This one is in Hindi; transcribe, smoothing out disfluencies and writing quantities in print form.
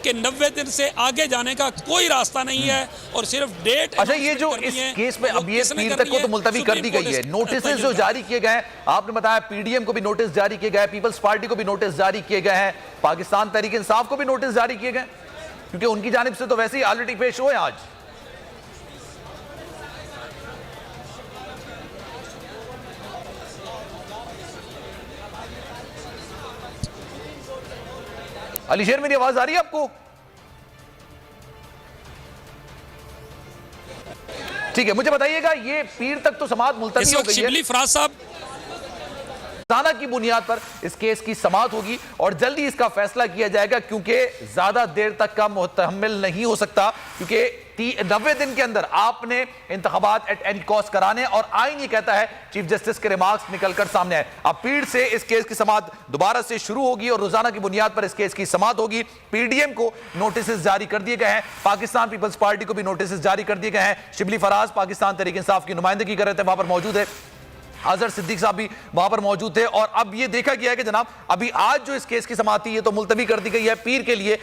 कि 90 दिन से आगे जाने का कोई रास्ता नहीं है और सिर्फ डेट। अच्छा, ये जो इस केस में अब ये पीर तक को तो मुलतवी कर दी गई है, नोटिस जो जारी किए गए हैं, आपने बताया पीडीएम को भी नोटिस जारी किए गए, पीपल्स पार्टी को भी नोटिस जारी किए गए हैं, पाकिस्तान तहरीक इंसाफ को भी नोटिस जारी किए गए, क्योंकि उनकी जानिब से तो वैसे ही ऑलरेडी पेश हुए आज। अलीशेर, मेरी आवाज आ रही है आपको? ठीक है, मुझे बताइएगा, ये पीर तक तो समाअत मुलतवी हो गई है, शिबली फराज साहब रोजाना की बुनियाद पर इस केस की समाअत होगी और जल्दी इसका फैसला किया जाएगा, क्योंकि ज्यादा देर तक का मुहतमिल नहीं हो सकता, क्योंकि 90 दिन के अंदर आपने इंतखाबात एट एनी कॉस्ट कराने, और आईन ये कहता है, चीफ जस्टिस के रिमार्क्स निकलकर सामने आए। अब पीर से इस केस की समाअत दोबारा से शुरू होगी और रोजाना की बुनियाद पर इस केस की समाअत होगी। पीडीएम को नोटिस जारी कर दिए गए हैं, पाकिस्तान पीपल्स पार्टी को भी नोटिस जारी कर दिए गए हैं। शिबली फराज पाकिस्तान तहरीक इंसाफ की नुमाइंदगी कर रहे थे, वहां पर मौजूद है, अजहर सिद्दीक साहब भी वहां पर मौजूद थे। और अब ये देखा गया है कि जनाब, अभी आज जो इस केस की समाअत थी ये तो मुलतवी कर दी गई है पीर के लिए,